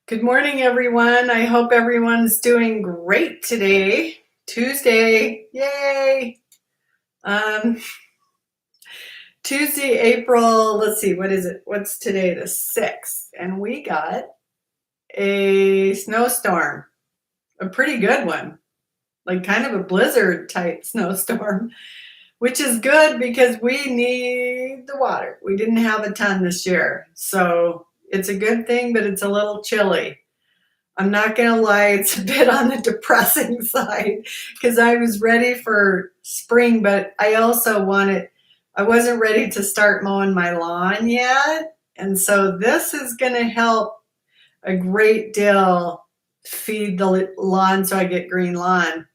Good morning, everyone. I hope everyone's doing great today. Tuesday, yay! Um, Tuesday, April, let's see, what is it? What's today? The 6th. And we got a snowstorm, a pretty good one, like kind of a blizzard type snowstorm, which is good because we need the water. We didn't have a ton this year. So it's a good thing, but it's a little chilly. I'm not going to lie, it's a bit on the depressing side because I was ready for spring, but I wasn't ready to start mowing my lawn yet. And so this is going to help a great deal feed the lawn so I get green lawn.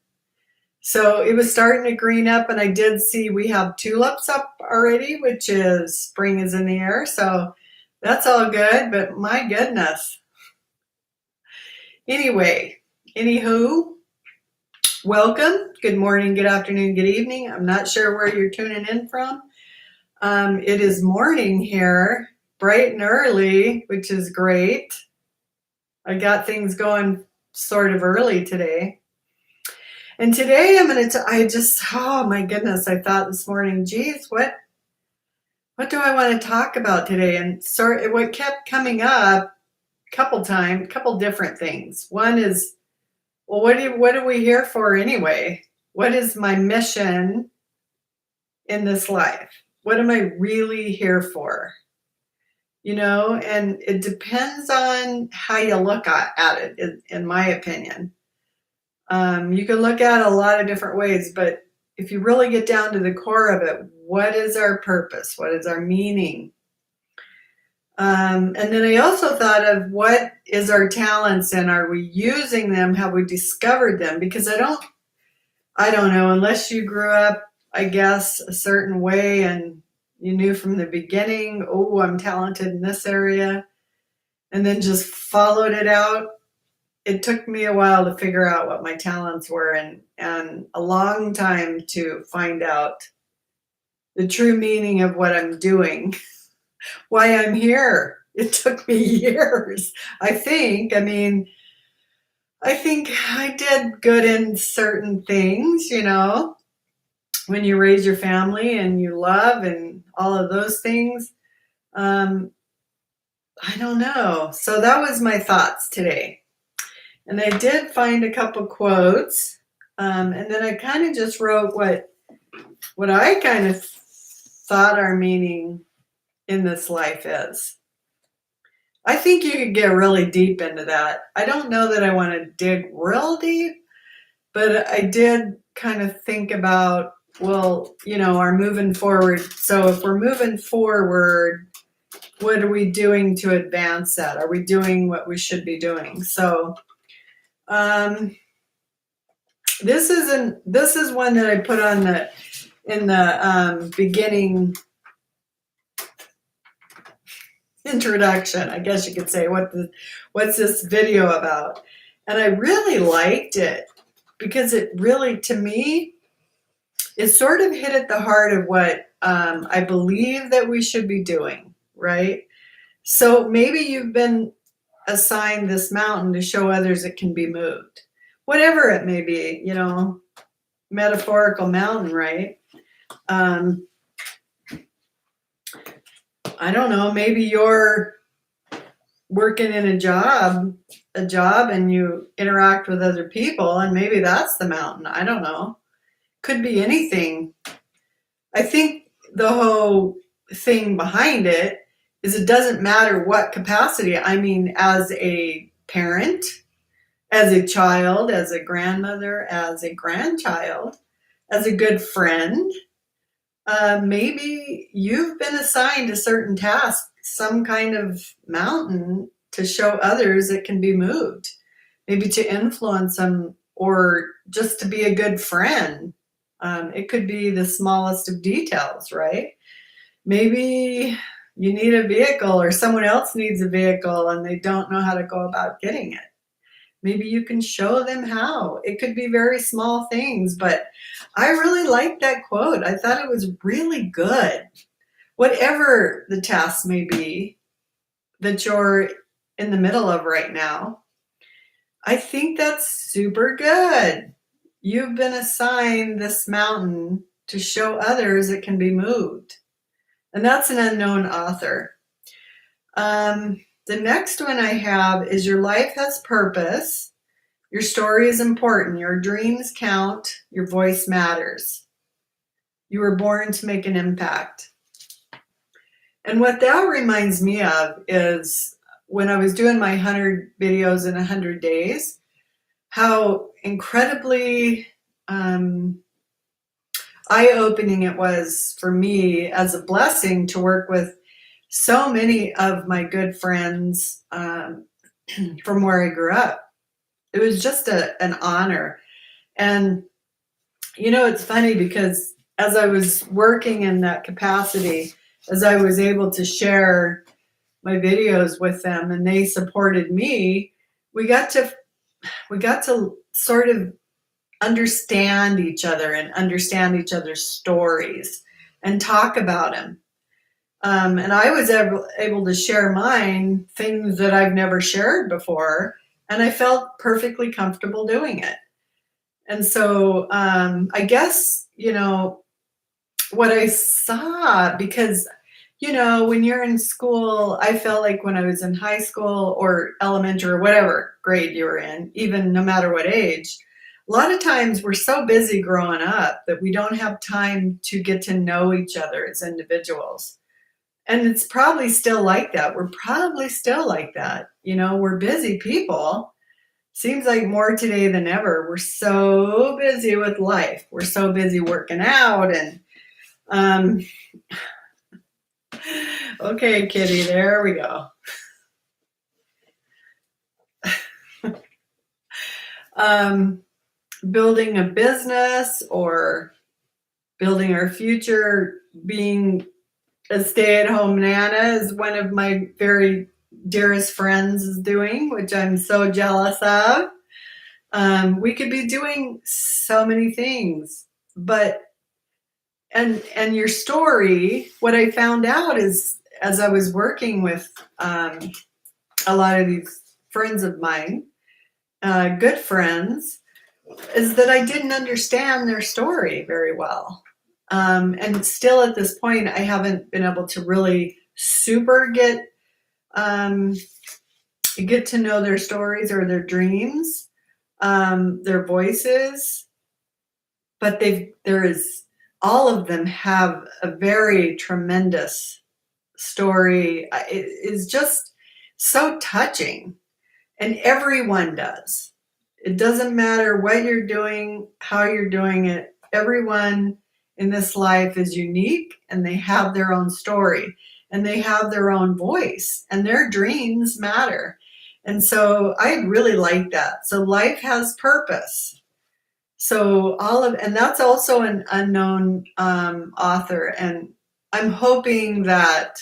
So it was starting to green up, and I did see we have tulips up already, which is spring is in the air. So that's all good, but my goodness. Anyway, anywho, welcome. Good morning, good afternoon, good evening. I'm not sure where you're tuning in from. It is morning here, bright and early, which is great. I got things going sort of early today. And today oh my goodness, I thought this morning, geez, what do I want to talk about today? And what kept coming up couple different things. One is, well, what are we here for anyway? What is my mission in this life? What am I really here for? And it depends on how you look at it, in my opinion. You can look at it a lot of different ways, but if you really get down to the core of it, what is our purpose? What is our meaning? And then I also thought of what is our talents and are we using them? Have we discovered them? Because I don't know, unless you grew up, I guess, a certain way and you knew from the beginning, oh, I'm talented in this area, and then just followed it out. It took me a while to figure out what my talents were and a long time to find out the true meaning of what I'm doing. Why I'm here. It took me years, I think. I think I did good in certain things, when you raise your family and you love and all of those things. I don't know. So that was my thoughts today. And I did find a couple quotes. And then I kind of just wrote what I kind of thought our meaning in this life is. I think you could get really deep into that. I don't know that I want to dig real deep, but I did kind of think about, well, our moving forward. So if we're moving forward, what are we doing to advance that? Are we doing what we should be doing? So this is one that I put on in the beginning introduction, I guess you could say, what's this video about? And I really liked it because it really, to me, it sort of hit at the heart of what I believe that we should be doing, right? So maybe you've been assigned this mountain to show others it can be moved, whatever it may be, metaphorical mountain, right? I don't know, maybe you're working in a job and you interact with other people and maybe that's the mountain. I don't know. Could be anything. I think the whole thing behind it is it doesn't matter what capacity. I mean, as a parent, as a child, as a grandmother, as a grandchild, as a good friend, maybe you've been assigned a certain task, some kind of mountain to show others it can be moved, maybe to influence them or just to be a good friend. It could be the smallest of details, right? Maybe you need a vehicle or someone else needs a vehicle and they don't know how to go about getting it. Maybe you can show them how. It could be very small things, but I really liked that quote. I thought it was really good. Whatever the task may be that you're in the middle of right now, I think that's super good. You've been assigned this mountain to show others it can be moved. And that's an unknown author. The next one I have is your life has purpose. Your story is important. Your dreams count. Your voice matters. You were born to make an impact. And what that reminds me of is when I was doing my 100 videos in 100 days, how incredibly eye-opening it was for me as a blessing to work with so many of my good friends from where I grew up. It was just an honor. And, you know, it's funny because as I was working in that capacity, as I was able to share my videos with them and they supported me, we got to sort of understand each other and understand each other's stories and talk about them. And I was able to share mine, things that I've never shared before, and I felt perfectly comfortable doing it. And so I guess, you know, what I saw, because, you know, when you're in school, I felt like when I was in high school or elementary or whatever grade you were in, even no matter what age, a lot of times we're so busy growing up that we don't have time to get to know each other as individuals. And it's probably still like that. We're probably still like that. You know, we're busy people. Seems like more today than ever. We're so busy with life. We're so busy working out and okay, kitty, there we go. Building a business or building our future, being a stay-at-home nana is one of my very dearest friends is doing, which I'm so jealous of. We could be doing so many things, but and your story, what I found out is as I was working with a lot of these friends of mine, good friends, is that I didn't understand their story very well. And still at this point, I haven't been able to really super get to know their stories or their dreams, their voices, but all of them have a very tremendous story. It is just so touching, and everyone does. It doesn't matter what you're doing, how you're doing it. Everyone in this life is unique, and they have their own story, and they have their own voice, and their dreams matter. And so I really like that. So life has purpose. So and that's also an unknown author. And I'm hoping that,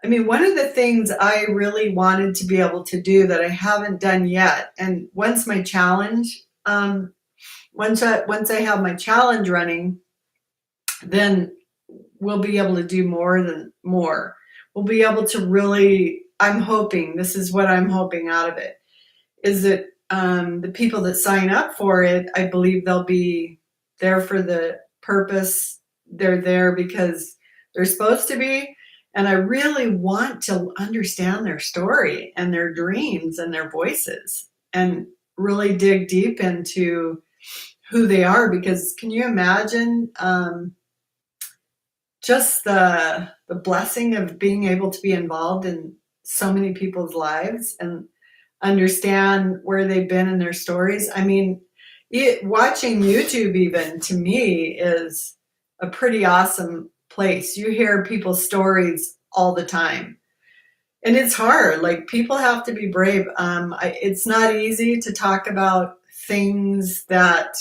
I mean, one of the things I really wanted to be able to do that I haven't done yet, and once my challenge, once I have my challenge running, then we'll be able to do more. We'll be able to really, I'm hoping, this is what I'm hoping out of it, is that the people that sign up for it, I believe they'll be there for the purpose. They're there because they're supposed to be. And I really want to understand their story and their dreams and their voices and really dig deep into who they are. Because can you imagine just the blessing of being able to be involved in so many people's lives and understand where they've been in their stories? I mean, watching YouTube even to me is a pretty awesome place. You hear people's stories all the time, and it's hard. Like, people have to be brave. It's not easy to talk about things that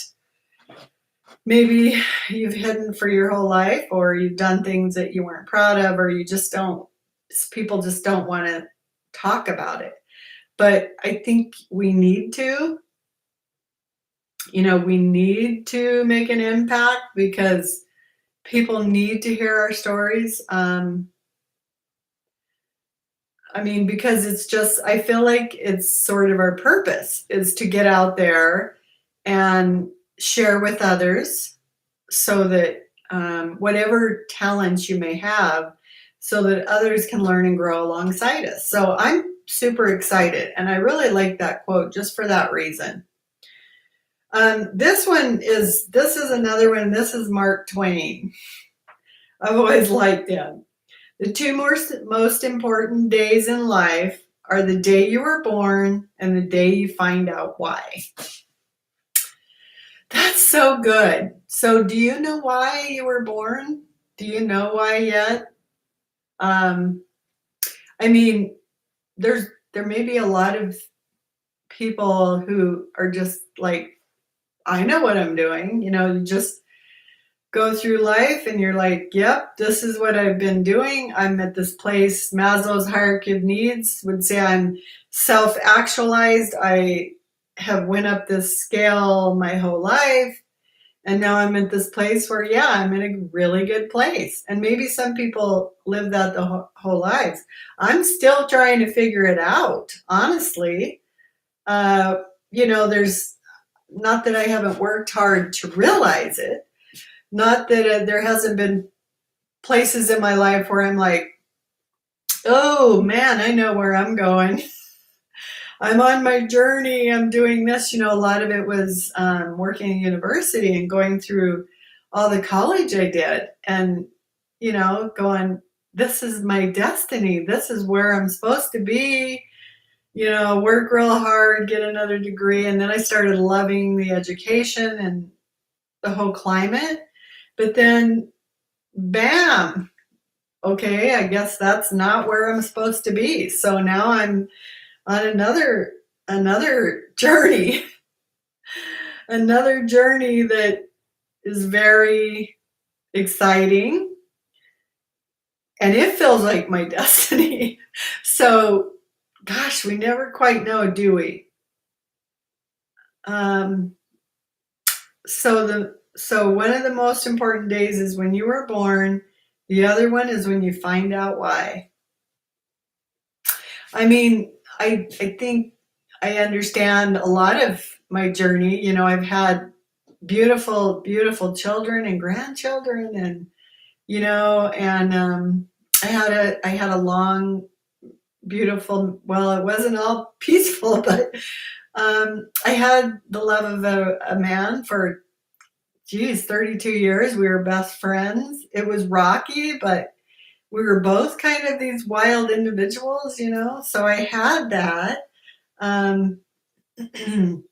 maybe you've hidden for your whole life, or you've done things that you weren't proud of, or people just don't want to talk about it. But I think we need to, we need to make an impact because people need to hear our stories. I mean, because it's just, I feel like it's sort of our purpose is to get out there and share with others so that whatever talents you may have, so that others can learn and grow alongside us. So I'm super excited. And I really like that quote just for that reason. This is another one. This is Mark Twain. I've always liked him. The two most important days in life are the day you were born and the day you find out why. That's so good. So do you know why you were born? Do you know why yet? Um, I mean, there may be a lot of people who are just like, I know what I'm doing. You just go through life and you're like, yep, this is what I've been doing. I'm at this place. Maslow's hierarchy of needs would say I'm self-actualized. I have went up this scale my whole life. And now I'm at this place where, yeah, I'm in a really good place. And maybe some people live that the whole lives. I'm still trying to figure it out, honestly. There's not that I haven't worked hard to realize it, not that there hasn't been places in my life where I'm like, oh man, I know where I'm going. I'm on my journey. I'm doing this. A lot of it was working in university and going through all the college I did and, going, this is my destiny. This is where I'm supposed to be. Work real hard, get another degree. And then I started loving the education and the whole climate. But then, bam, okay, I guess that's not where I'm supposed to be. So now I'm on another journey, another journey that is very exciting. And it feels like my destiny. So, gosh, we never quite know, do we? So one of the most important days is when you were born. The other one is when you find out why. I mean, I think I understand a lot of my journey. I've had beautiful, beautiful children and grandchildren, and I had a long, beautiful. Well, it wasn't all peaceful, but I had the love of a man for 32 years. We were best friends. It was rocky, but we were both kind of these wild individuals, so I had that. Um, I've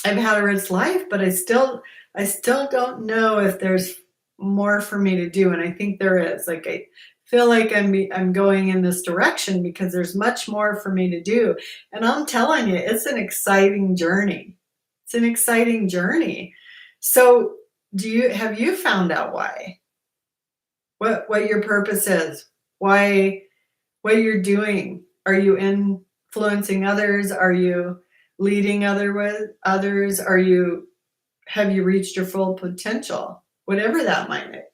had a rich life, but I still don't know if there's more for me to do. And I think there is. Like, I feel like I'm going in this direction because there's much more for me to do. And I'm telling you, it's an exciting journey. It's an exciting journey. So have you found out why? What your purpose is? Why, what you're doing? Are you influencing others? Are you leading others? Have you reached your full potential? Whatever that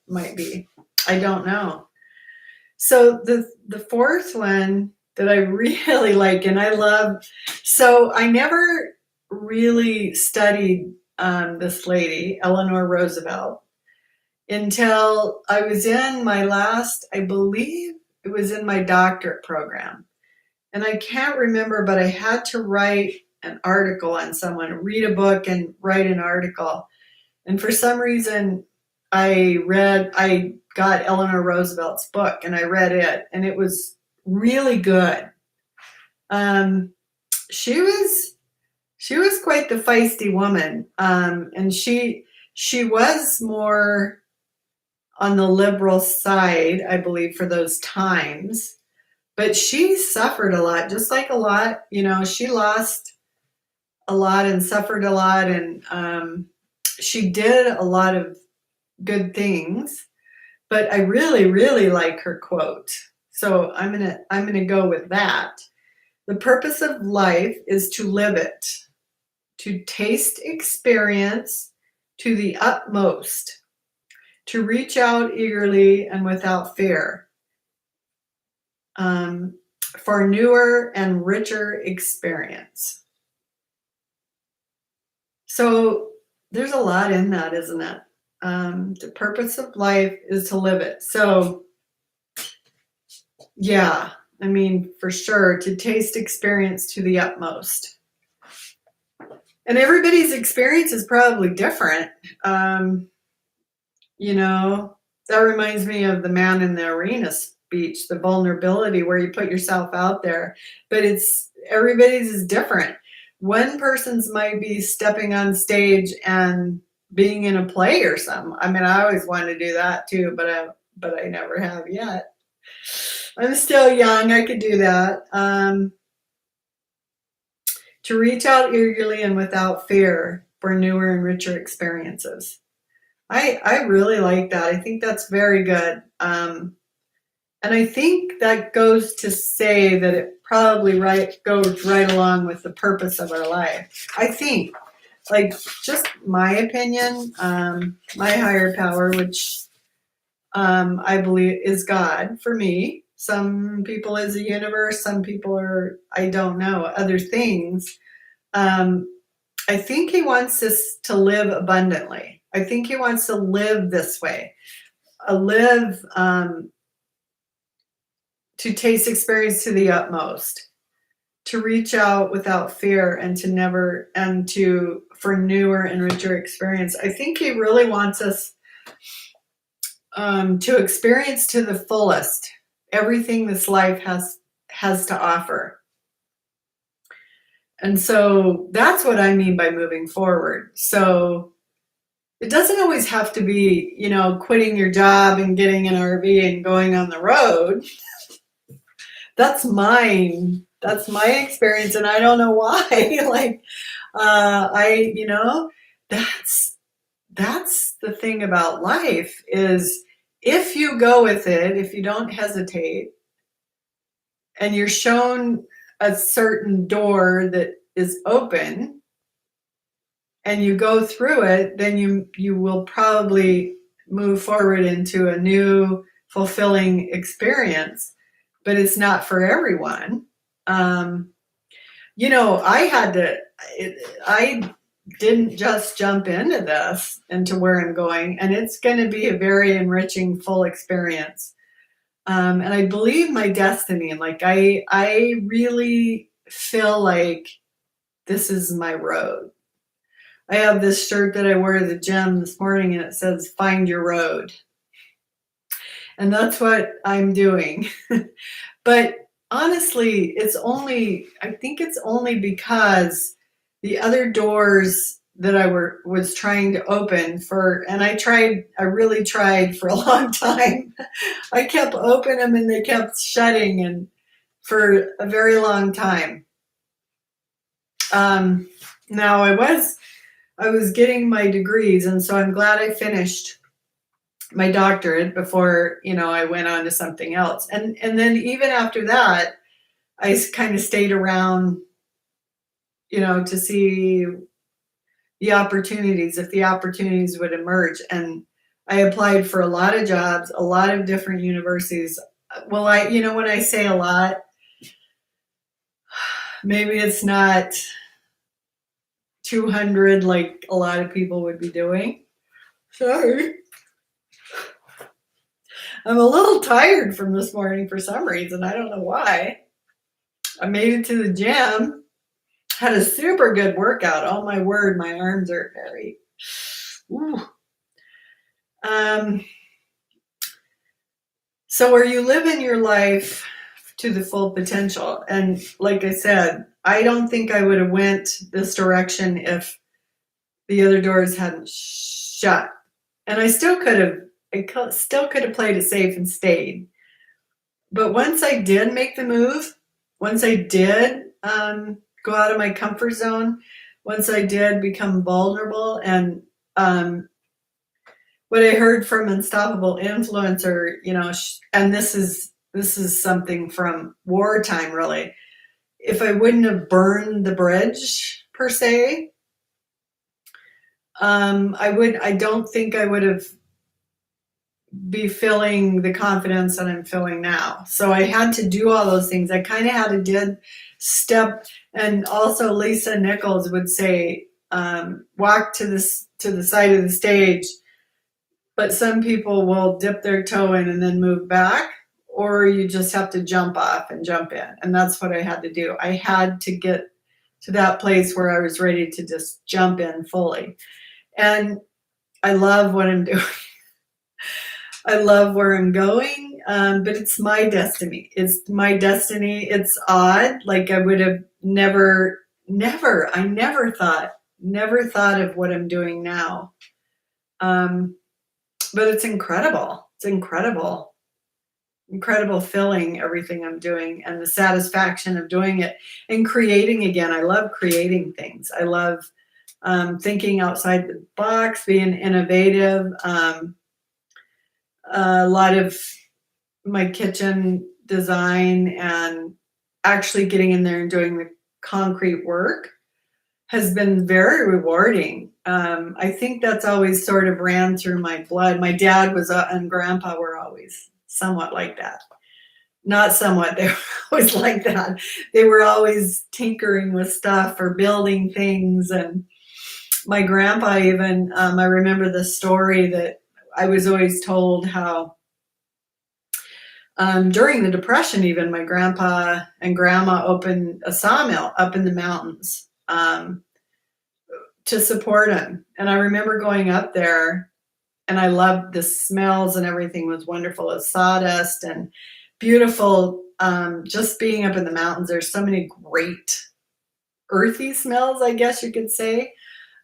might be. I don't know. So the fourth one that I really like and I love, so I never really studied this lady, Eleanor Roosevelt, until I was in I believe it was in my doctorate program. And I can't remember, but I had to write an article on someone, read a book and write an article. And for some reason, I got Eleanor Roosevelt's book and I read it, and it was really good. Um, she was quite the feisty woman, and she was more on the liberal side, I believe, for those times. But she suffered a lot, just like a lot. She lost a lot and suffered a lot, and she did a lot of good things. But I really, really like her quote. So I'm gonna go with that. The purpose of life is to live it, to taste experience to the utmost, to reach out eagerly and without fear. for newer and richer experience. So there's a lot in that, isn't it? The purpose of life is to live it. So yeah, I mean, for sure, to taste experience to the utmost. And everybody's experience is probably different. You know, that reminds me of the man in the arena speech, the vulnerability where you put yourself out there, but everybody's is different. One person's might be stepping on stage and being in a play or something. I mean, I always wanted to do that too, but I never have yet. I'm still young. I could do that. To reach out eagerly and without fear for newer and richer experiences. I really like that. I think that's very good. And I think that goes to say that it probably goes right along with the purpose of our life. I think, like, just my opinion, my higher power, which I believe is God for me. Some people is a universe, some people are, I don't know, other things. I think he wants us to live abundantly. I think he wants to live this way, live to taste experience to the utmost, to reach out without fear, and for newer and richer experience. I think he really wants us to experience to the fullest everything this life has to offer. And so that's what I mean by moving forward. So it doesn't always have to be, quitting your job and getting an RV and going on the road. That's mine. That's my experience, and I don't know why. That's the thing about life is if you go with it, if you don't hesitate, and you're shown a certain door that is open, and you go through it, then you will probably move forward into a new fulfilling experience. But it's not for everyone. I didn't just jump into where I'm going, and it's going to be a very enriching, full experience. And I believe my destiny, and like I really feel like this is my road. I have this shirt that I wore to the gym this morning, and it says, "Find your road." And that's what I'm doing. But honestly, I think it's only because the other doors that I was trying to open and I really tried for a long time. I kept opening them and they kept shutting, and for a very long time. Now I was getting my degrees, and so I'm glad I finished my doctorate before, I went on to something else. And then even after that, I kind of stayed around, to see the opportunities, if the opportunities would emerge. And I applied for a lot of jobs, a lot of different universities. Well, when I say a lot, maybe it's not 200 like a lot of people would be doing. Sorry. I'm a little tired from this morning for some reason. I don't know why. I made it to the gym, had a super good workout. Oh my word, my arms are very. Ooh. So are you living your life to the full potential? And like I said, I don't think I would have went this direction if the other doors hadn't shut. And I still could have played it safe and stayed. But once I did make the move, once I did go out of my comfort zone, once I did become vulnerable, and what I heard from Unstoppable Influencer, and this is something from wartime, really. If I wouldn't have burned the bridge per se, I don't think I would have be feeling the confidence that I'm feeling now. So I had to do all those things. I kind of had to did step, and also Lisa Nichols would say, walk to the side of the stage, but some people will dip their toe in and then move back, or you just have to jump off and jump in. And that's what I had to do. I had to get to that place where I was ready to just jump in fully. And I love what I'm doing. I love where I'm going, but it's my destiny. It's my destiny. It's odd. Like I would have I never thought of what I'm doing now. But it's incredible. It's incredible feeling everything I'm doing and the satisfaction of doing it and creating again. I love creating things. I love thinking outside the box, being innovative. A lot of my kitchen design and actually getting in there and doing the concrete work has been very rewarding. I think that's always sort of ran through my blood. My dad and grandpa were always somewhat like that. Not somewhat, they were always like that. They were always tinkering with stuff or building things. And my grandpa even, I remember the story that I was always told how during the Depression, even my grandpa and grandma opened a sawmill up in the mountains to support him. And I remember going up there, and I loved the smells, and everything was wonderful as sawdust and beautiful. Just being up in the mountains, there's so many great earthy smells, I guess you could say.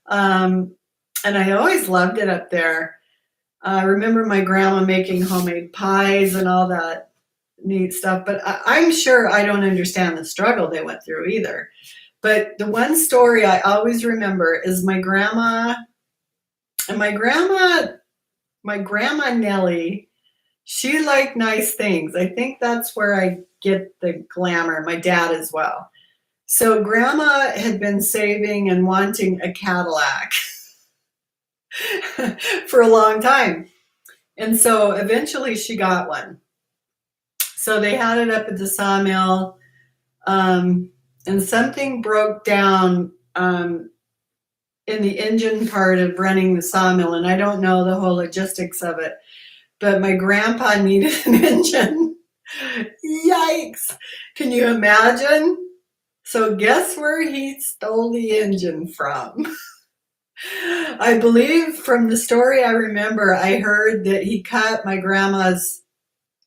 And I always loved it up there. I remember my grandma making homemade pies and all that neat stuff, but I'm sure I don't understand the struggle they went through either. But the one story I always remember is my grandma Nellie. She liked nice things. I think that's where I get the glamour. My dad as well. So grandma had been saving and wanting a Cadillac for a long time. And so eventually she got one. So they had it up at the sawmill, and something broke down in the engine part of running the sawmill. And I don't know the whole logistics of it, but my grandpa needed an engine. Yikes. Can you imagine? So guess where he stole the engine from? I believe from the story I remember, I heard that he cut my grandma's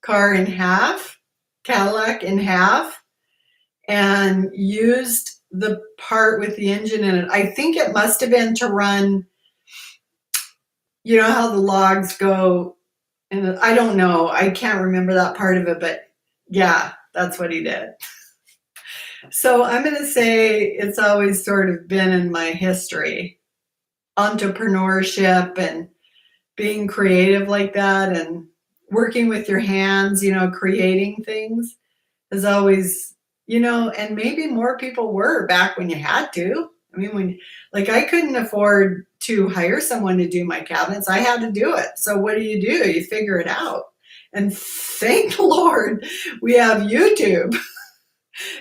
car in half, Cadillac in half, and used the part with the engine in it. I think it must have been to run, you know how the logs go, and I don't know, I can't remember that part of it, but yeah, that's what he did. So I'm going to say it's always sort of been in my history. Entrepreneurship and being creative like that and working with your hands, creating things is always, and maybe more people were back when you had to. I mean, I couldn't afford to hire someone to do my cabinets. I had to do it. So what do? You figure it out. And thank the Lord we have YouTube.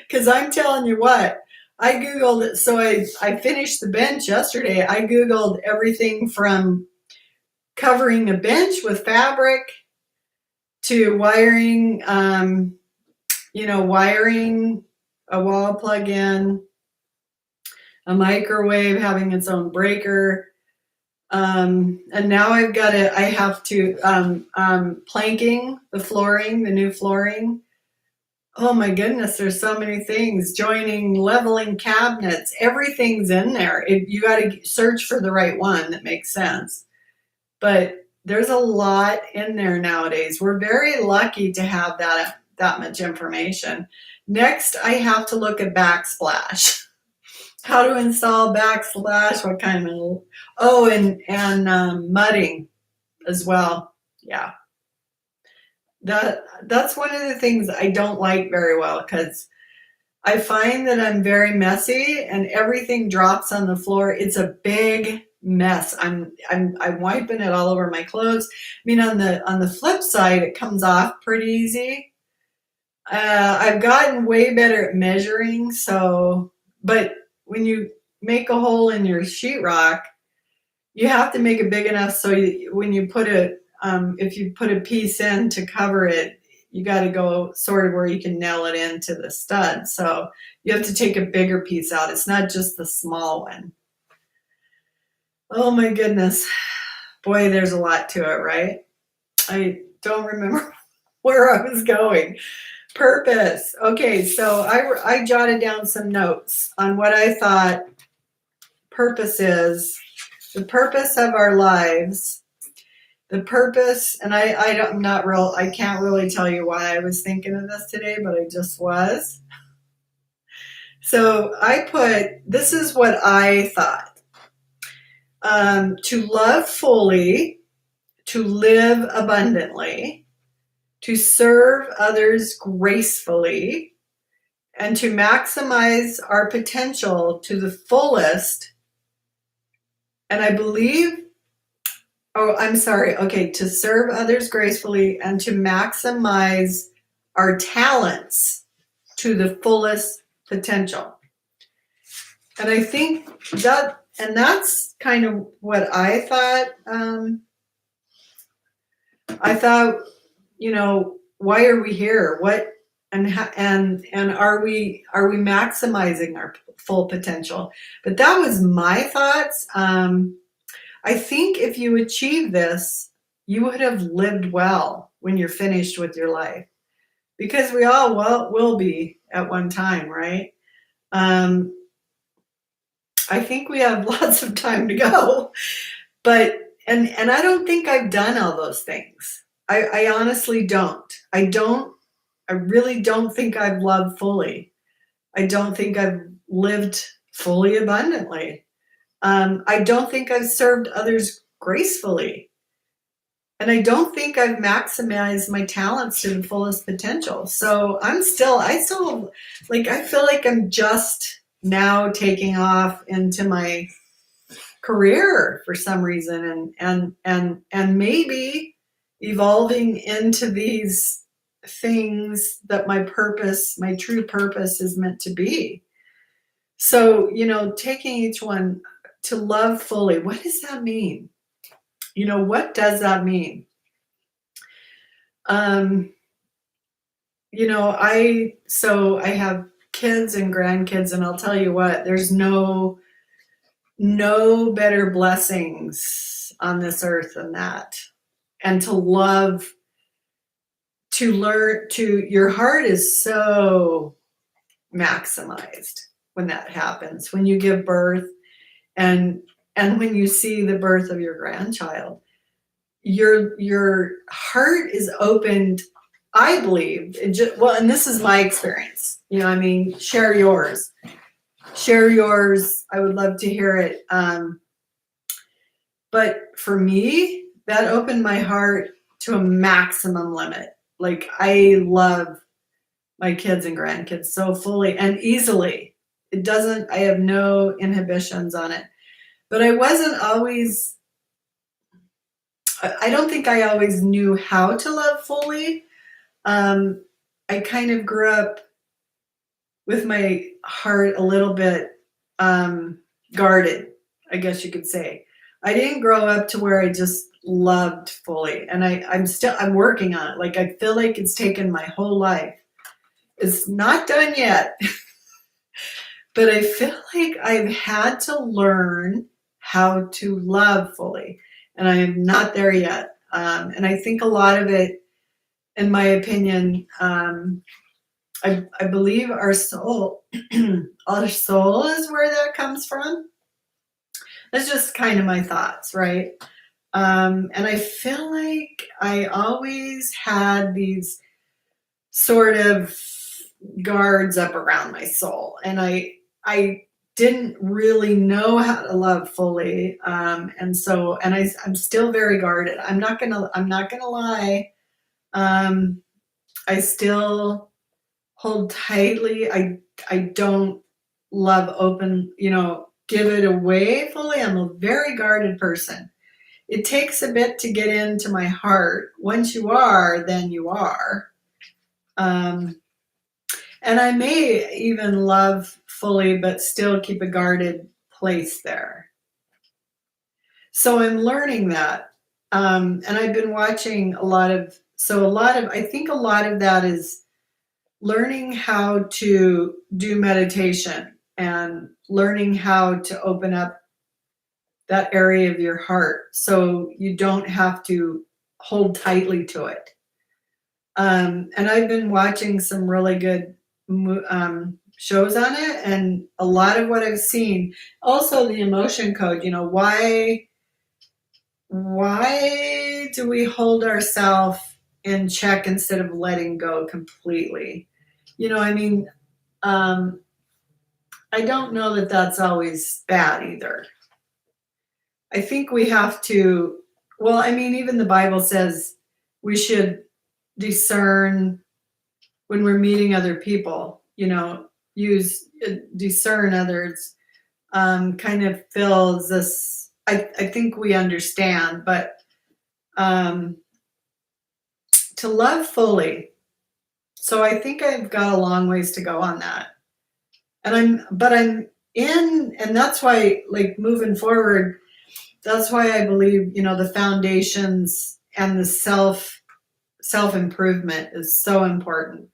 Because I'm telling you what, I Googled it. So I finished the bench yesterday. I Googled everything from covering a bench with fabric to wiring, wiring a wall plug-in, a microwave having its own breaker. And now I have to, planking the flooring, the new flooring. Oh my goodness, there's so many things. Joining, leveling cabinets, everything's in there. You got to search for the right one that makes sense. But there's a lot in there nowadays. We're very lucky to have that much information. Next, I have to look at backsplash. How to install backsplash, what kind of, and mudding as well. Yeah. That's one of the things I don't like very well, because I find that I'm very messy and everything drops on the floor. It's a big mess. I'm wiping it all over my clothes. I mean, on the flip side, it comes off pretty easy. I've gotten way better at measuring. So, but when you make a hole in your sheetrock, you have to make it big enough so when you put it, if you put a piece in to cover it, you got to go sort of where you can nail it into the stud. So you have to take a bigger piece out. It's not just the small one. Oh my goodness. Boy, there's a lot to it, right? I don't remember where I was going. Purpose. Okay, so I jotted down some notes on what I thought purpose is, the purpose of our lives, the purpose, and I can't really tell you why I was thinking of this today, but I just was. So I put, this is what I thought. To love fully, to live abundantly, to serve others gracefully, and to maximize our potential to the fullest. And I believe, oh, I'm sorry. Okay, to serve others gracefully and to maximize our talents to the fullest potential. And I think that, and that's kind of what I thought. I thought, why are we here? What and are we maximizing our full potential? But that was my thoughts. I think if you achieve this, you would have lived well when you're finished with your life, because we all will be at one time, right? I think we have lots of time to go, but and I don't think I've done all those things. I honestly don't. I really don't think I've loved fully. I don't think I've lived fully abundantly. I don't think I've served others gracefully. And I don't think I've maximized my talents to the fullest potential. So I still, I feel like I'm just now taking off into my career for some reason, and maybe evolving into these things that my true purpose is meant to be. So, taking each one to love fully, what does that mean? What does that mean? I have kids and grandkids, and I'll tell you what, there's no better blessings on this earth than that. And to love, to learn, your heart is so maximized when that happens, when you give birth and when you see the birth of your grandchild. Your heart is opened, I believe. And this is my experience. Share yours. I would love to hear it. But for me, that opened my heart to a maximum limit. Like, I love my kids and grandkids so fully and easily. I have no inhibitions on it. But I don't think I always knew how to love fully. I kind of grew up with my heart a little bit guarded, I guess you could say. I didn't grow up to where I just loved fully, and I'm working on it. Like, I feel like it's taken my whole life. It's not done yet, but I feel like I've had to learn how to love fully, and I am not there yet. And I think a lot of it, in my opinion, I believe our soul is where that comes from. That's just kind of my thoughts, right? And I feel like I always had these sort of guards up around my soul, and I didn't really know how to love fully, and I'm still very guarded. I'm not gonna lie. I still hold tightly. I don't love open, give it away fully. I'm a very guarded person. It takes a bit to get into my heart. Once you are, then you are. And I may even love fully, but still keep a guarded place there. So I'm learning that. And I've been watching I think a lot of that is learning how to do meditation and learning how to open up that area of your heart so you don't have to hold tightly to it. And I've been watching some really good shows on it, and a lot of what I've seen, also the emotion code, why do we hold ourselves in check instead of letting go completely? I don't know that that's always bad either. I think we have to, even the Bible says we should discern when we're meeting other people, discern others, kind of fills this, I think we understand, but to love fully. So I think I've got a long ways to go on that. And that's why, like, moving forward, that's why I believe, the foundations and the self-improvement is so important,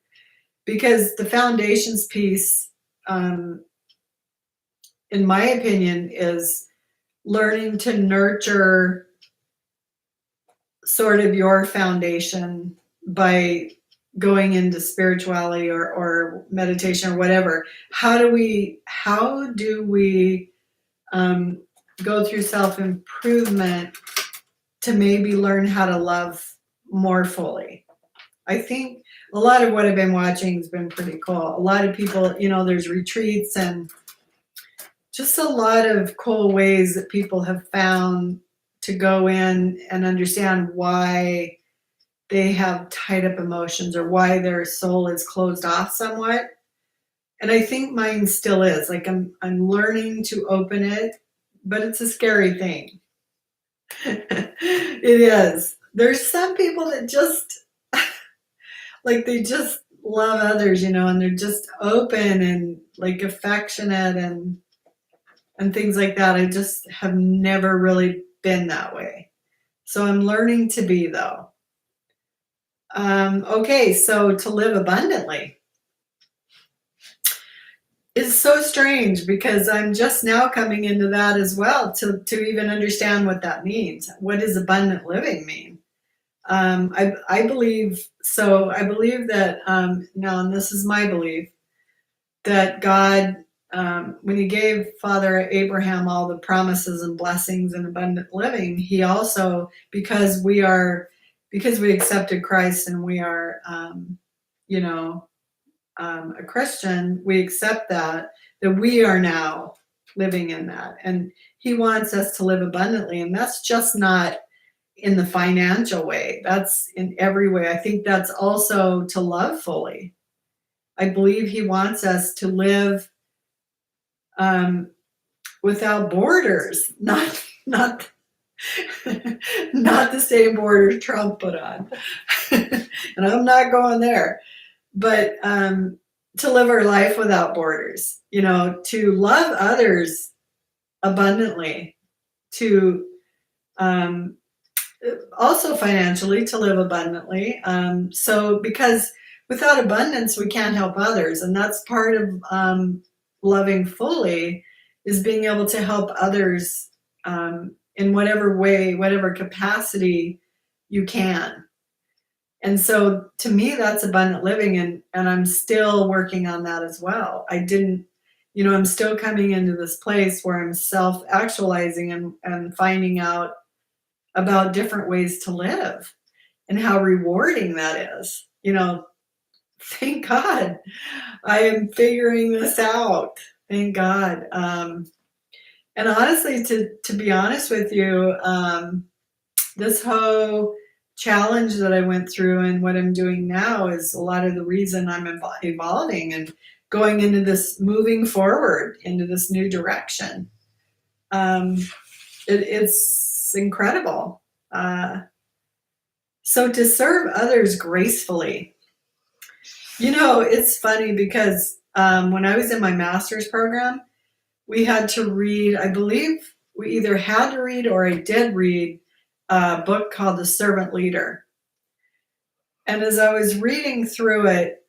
because the foundations piece, in my opinion, is learning to nurture sort of your foundation by going into spirituality or meditation or whatever. How do we go through self-improvement to maybe learn how to love more fully? I think a lot of what I've been watching has been pretty cool. A lot of people, there's retreats and just a lot of cool ways that people have found to go in and understand why they have tied up emotions or why their soul is closed off somewhat. And I think mine still is. Like, I'm learning to open it, but it's a scary thing. It is. There's some people that just like, they just love others, and they're just open and like affectionate and things like that. I just have never really been that way. So I'm learning to be, though. Okay, so to live abundantly is so strange, because I'm just now coming into that as well, to even understand what that means. What does abundant living mean? I believe that now, and this is my belief, that God, when he gave Father Abraham all the promises and blessings and abundant living, he also, because we accepted Christ and we are, a Christian, we accept that we are now living in that. And he wants us to live abundantly. And that's just not in the financial way. That's in every way. I think that's also to love fully. I believe he wants us to live without borders, not the same borders Trump put on. And I'm not going there. But to live our life without borders, to love others abundantly, to also financially to live abundantly. So because without abundance, we can't help others. And that's part of loving fully, is being able to help others in whatever way, whatever capacity you can. And so to me, that's abundant living. And I'm still working on that as well. I'm still coming into this place where I'm self-actualizing and finding out about different ways to live and how rewarding that is. Thank God I am figuring this out. Thank God. And honestly, to be honest with you, this whole challenge that I went through and what I'm doing now is a lot of the reason I'm evolving and going into this, moving forward into this new direction. Um, it's incredible. So to serve others gracefully, it's funny because when I was in my master's program, we had to read, I believe we either had to read or I did read a book called The Servant Leader. And as I was reading through it,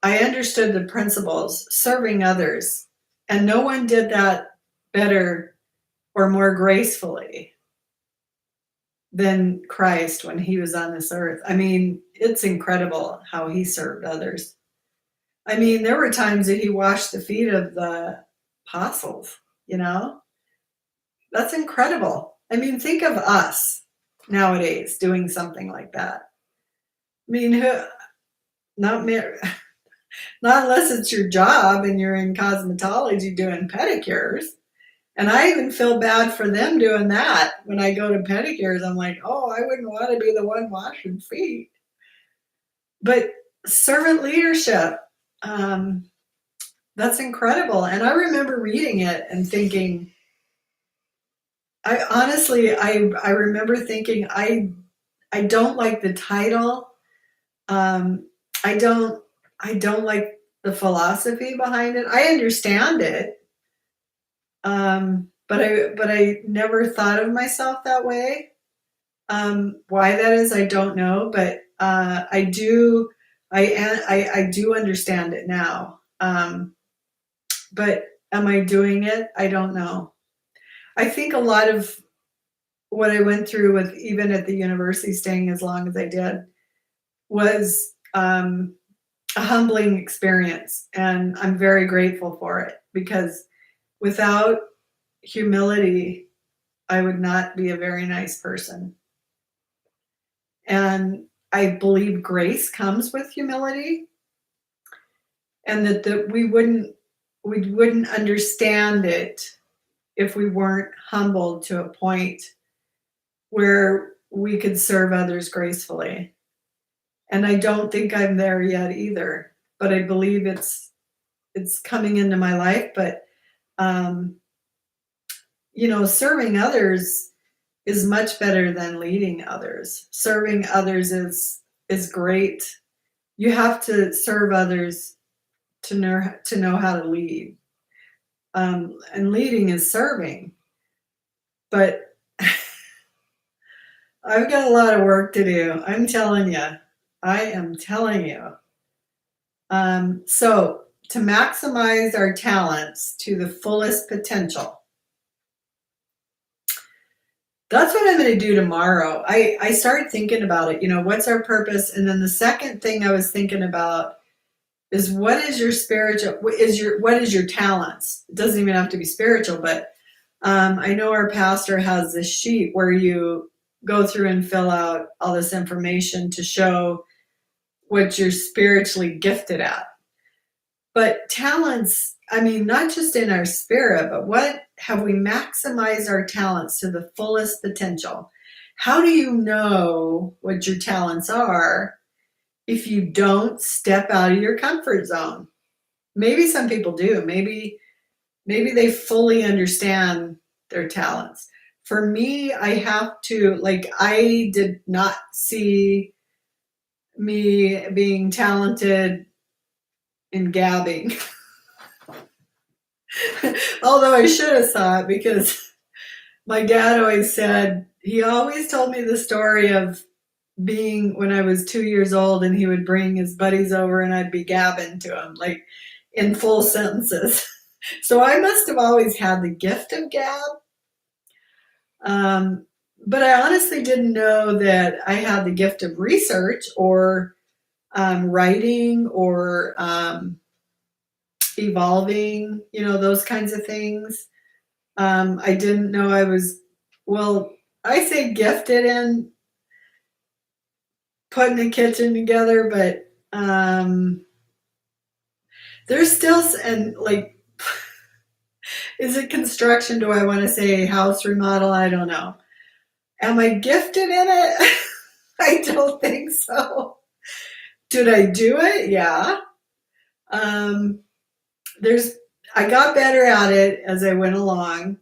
I understood the principles, serving others. And no one did that better or more gracefully than Christ when he was on this earth. I mean, it's incredible how he served others. I mean, there were times that he washed the feet of the apostles, you know? That's incredible. I mean, think of us nowadays doing something like that. I mean, not not unless it's your job and you're in cosmetology doing pedicures. And I even feel bad for them doing that. When I go to pedicures, I'm like, oh, I wouldn't want to be the one washing feet. But servant leadership, that's incredible. And I remember reading it and thinking, I remember thinking, I don't like the title. Um, I don't like the philosophy behind it. I understand it, but I never thought of myself that way. Why that is, I don't know, but I do. I do understand it now. But am I doing it? I don't know. I think a lot of what I went through with even at the university, staying as long as I did, was a humbling experience, and I'm very grateful for it because without humility, I would not be a very nice person. And I believe grace comes with humility, and that we wouldn't understand it if we weren't humbled to a point where we could serve others gracefully. And I don't think I'm there yet either, but I believe it's coming into my life. But um, serving others is much better than leading others. Serving others is great. You have to serve others to know how to lead. And leading is serving. But I've got a lot of work to do. I'm telling you. I am telling you. So to maximize our talents to the fullest potential, that's what I'm going to do tomorrow. I started thinking about it, what's our purpose? And then the second thing I was thinking about is what is your talents? It doesn't even have to be spiritual, but I know our pastor has this sheet where you go through and fill out all this information to show what you're spiritually gifted at. But talents, I mean, not just in our spirit, but what have we maximized our talents to the fullest potential? How do you know what your talents are if you don't step out of your comfort zone? Maybe some people do. Maybe they fully understand their talents. For me, I have to, I did not see me being talented in gabbing. Although I should have saw it, because my dad he always told me the story of being when I was 2 years old, and he would bring his buddies over and I'd be gabbing to them, like in full sentences. So I must have always had the gift of gab. But I honestly didn't know that I had the gift of research or writing or evolving, those kinds of things. I didn't know I was, I say gifted in putting the kitchen together, but there's still, and is it construction? Do I want to say house remodel? I don't know. Am I gifted in it? I don't think so. Did I do it? Yeah. I got better at it as I went along.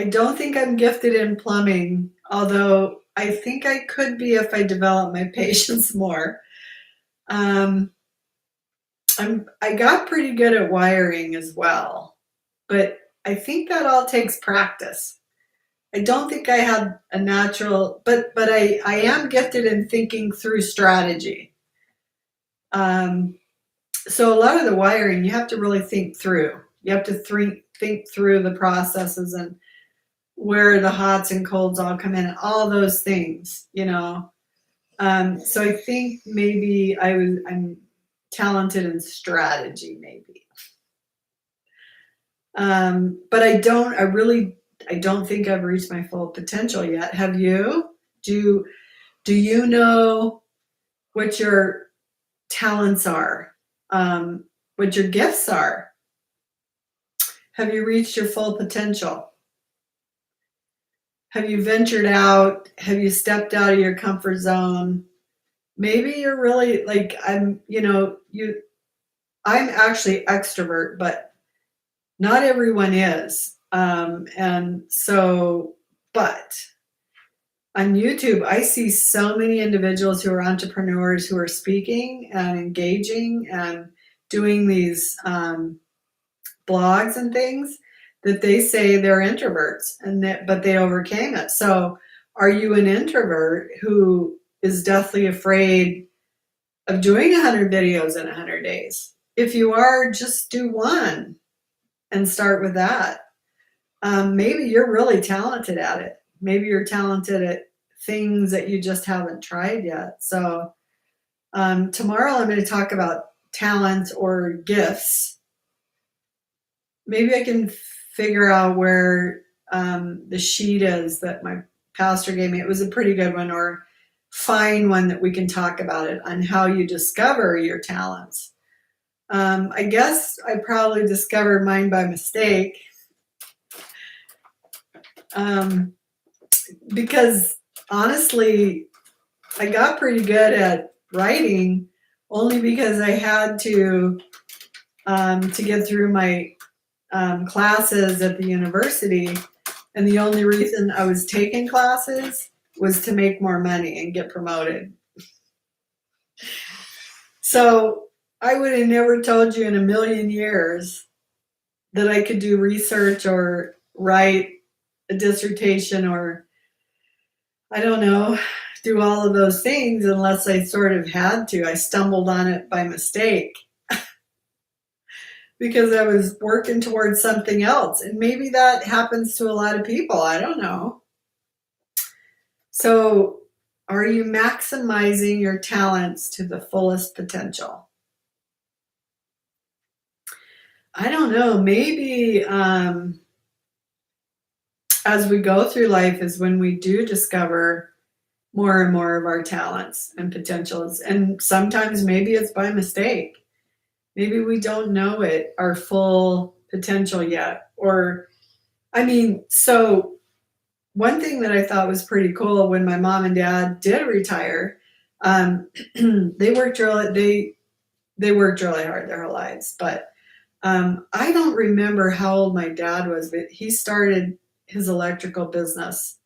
I don't think I'm gifted in plumbing, although I think I could be if I develop my patience more. Um, I got pretty good at wiring as well, but I think that all takes practice. I don't think I had a natural, but I am gifted in thinking through strategy. Um, so a lot of the wiring you have to really think through. You have to think through the processes and where the hots and colds all come in, and all those things, you know. So I think maybe I'm talented in strategy, maybe. But I don't think I've reached my full potential yet. Have you? Do do you know what your talents are? What your gifts are? Have you reached your full potential? Have you ventured out? Have you stepped out of your comfort zone? Maybe you're really like I'm actually extrovert, but not everyone is. And so, but on YouTube, I see so many individuals who are entrepreneurs who are speaking and engaging and doing these blogs and things that they say they're introverts but they overcame it. So, are you an introvert who is deathly afraid of doing 100 videos in 100 days? If you are, just do one and start with that. Maybe you're really talented at it. Maybe you're talented at things that you just haven't tried yet. So tomorrow I'm going to talk about talents or gifts. Maybe I can figure out where the sheet is that my pastor gave me. It was a pretty good one, or find one that we can talk about it on how you discover your talents. I guess I probably discovered mine by mistake. Because honestly, I got pretty good at writing only because I had to get through my classes at the university. And the only reason I was taking classes was to make more money and get promoted. So I would have never told you in a million years that I could do research or write a dissertation or, I don't know, do all of those things unless I sort of had to. I stumbled on it by mistake because I was working towards something else. And maybe that happens to a lot of people. I don't know. So, are you maximizing your talents to the fullest potential? I don't know. Maybe as we go through life is when we do discover more and more of our talents and potentials. And sometimes maybe it's by mistake. Maybe we don't know our full potential yet. Or, I mean, so one thing that I thought was pretty cool when my mom and dad did retire, they worked really hard their whole lives. But I don't remember how old my dad was, but he started his electrical business.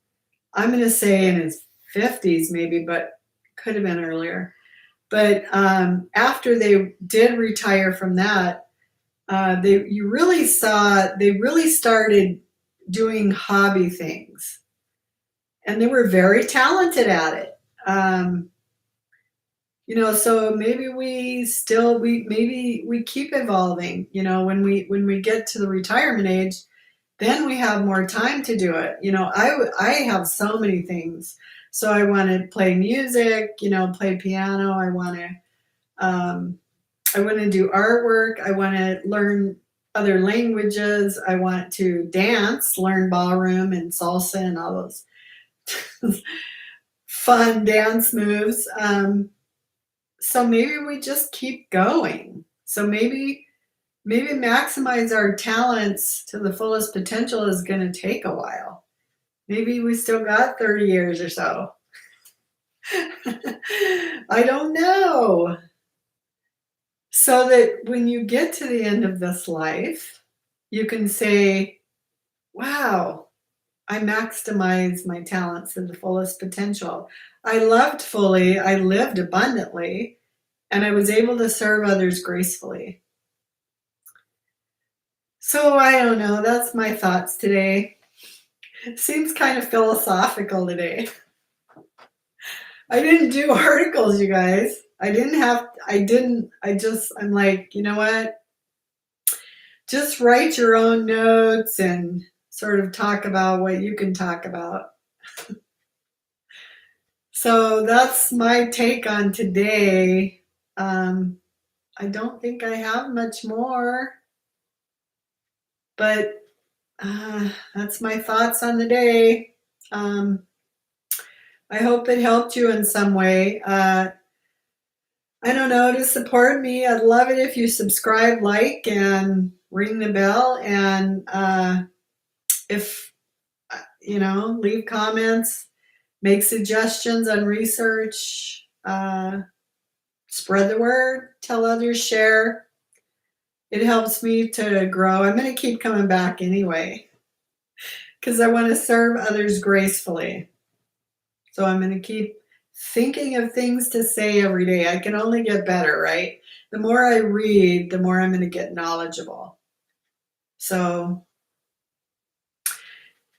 I'm going to say in his 50s, maybe, but could have been earlier. But after they did retire from that, they really started doing hobby things, and they were very talented at it. So maybe we keep evolving. When we get to the retirement age, then we have more time to do it. I have so many things. So I want to play music, play piano. I want to do artwork. I want to learn other languages. I want to dance, learn ballroom and salsa and all those fun dance moves. So maybe we just keep going. So maybe maximize our talents to the fullest potential is going to take a while. Maybe we still got 30 years or so. I don't know. So that when you get to the end of this life, you can say, wow, I maximize my talents to the fullest potential. I loved fully, I lived abundantly, and I was able to serve others gracefully. So I don't know, that's my thoughts today. It seems kind of philosophical today. I didn't do articles, you guys. I'm like, you know what? Just write your own notes and sort of talk about what you can talk about. So that's my take on today. I don't think I have much more, but that's my thoughts on the day. I hope it helped you in some way. I don't know, to support me, I'd love it if you subscribe, like, and ring the bell. And if, leave comments, make suggestions on research, spread the word, tell others, share. It helps me to grow. I'm going to keep coming back anyway because I want to serve others gracefully. So I'm going to keep thinking of things to say every day. I can only get better, right? The more I read, the more I'm going to get knowledgeable. So,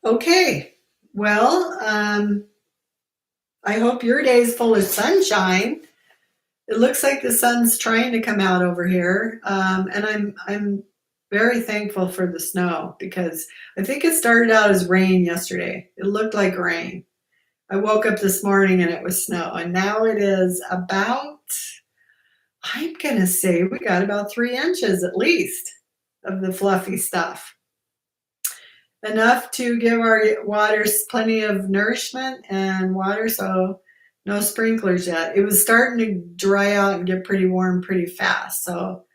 okay. Well, I hope your day is full of sunshine. It looks like the sun's trying to come out over here, and I'm very thankful for the snow because I think it started out as rain yesterday. It looked like rain. I woke up this morning and it was snow, and now it is about, I'm going to say we got about 3 inches at least of the fluffy stuff. Enough to give our waters plenty of nourishment and water, so no sprinklers yet. It was starting to dry out and get pretty warm pretty fast, so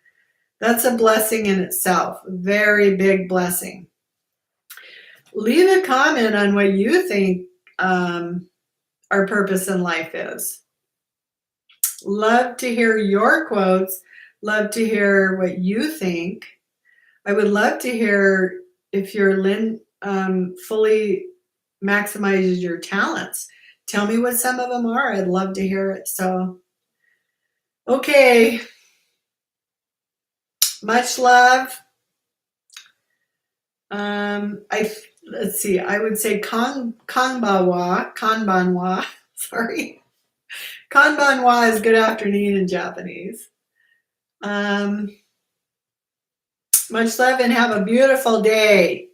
that's a blessing in itself, a very big blessing. Leave a comment on what you think our purpose in life is. Love to hear your quotes. Love to hear what you think. I would love to hear if your fully maximizes your talents. Tell me what some of them are. I'd love to hear it. So, okay. Much love. Let's see. I would say kanbanwa. Sorry. Kanbanwa is good afternoon in Japanese. Much love and have a beautiful day.